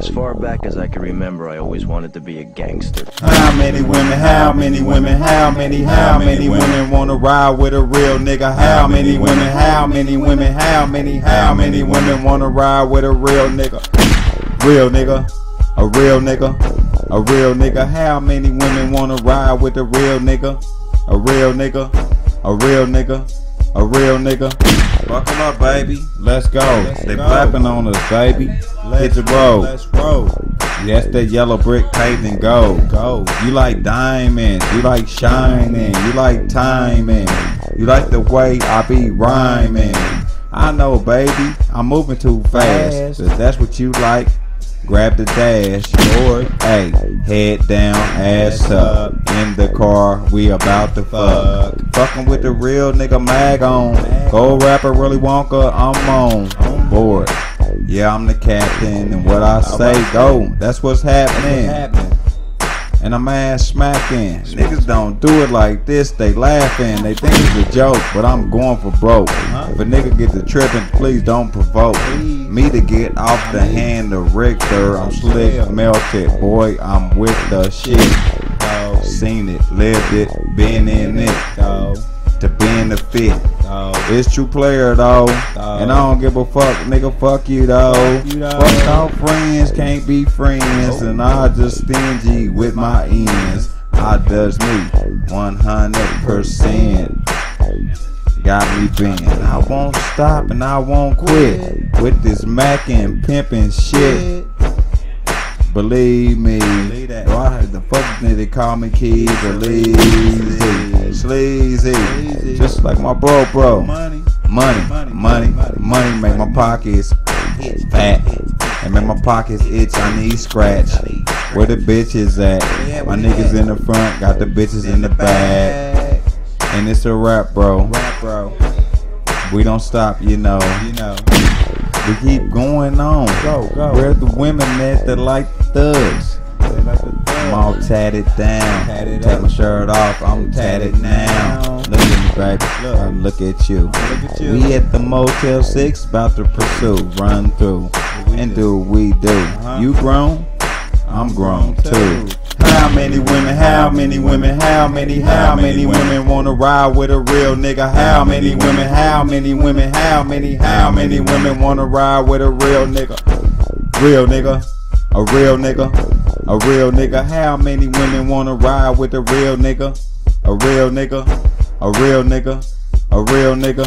As far back as I can remember, I always wanted to be a gangster. How many women, how many women, how many women wanna ride with a real nigga? How many women, how many women, how many women wanna ride with a real nigga? Real nigga, a real nigga, a real nigga. How many women wanna ride with a real nigga? A real nigga, a real nigga, a real nigga. Buckle up, baby. Let's go. They flapping on us, baby. Hit the road. Let's roll. Yes, that yellow brick paved in gold. Go. You like diamonds. You like shining. You like timing. You like the way I be rhyming. I know, baby. I'm moving too fast. If that's what you like, grab the dash. Or, hey, head down, ass up. In the car, we about to fuck. Fucking with the real nigga mag on. Gold rapper, Willy Wonka, I'm on board. Yeah, I'm the captain, and what I say go. That's what's happening. And I'm ass smacking. Niggas don't do it like this, they laughing. They think it's a joke, but I'm going for broke. If a nigga get to tripping, please don't provoke me to get off the hand of Richter. I'm slick, melted, boy, I'm with the shit. Seen it, lived it, been in it, to benefit. It's true player though, and I don't give a fuck, nigga, fuck you though. Fuck all friends, can't be friends, and I just stingy with my ends. I does me 100%. Got me bent. I won't stop and I won't quit with this mackin' pimpin' shit. Believe me, the fuck did they call me Keys or sleazy, just like my bro. Money make my pockets fat and make my pockets itch. I need scratch. Where the bitches at? My niggas in the front, got the bitches in the back, and it's a rap, bro. We don't stop, you know. We keep going on. Where the women at that like thugs? I'm all tatted down. Take my shirt off, I'm tatted now. Look at me, baby. Look at you. We at the Motel 6, about to pursue, run through, and do what we do. You grown? I'm grown too. How many women, how many women, how many women wanna ride with a real nigga? How many women, how many women, how many women wanna ride with a real nigga? Real nigga, a real nigga, a real nigga. How many women wanna ride with a real nigga? A real nigga, a real nigga, a real nigga.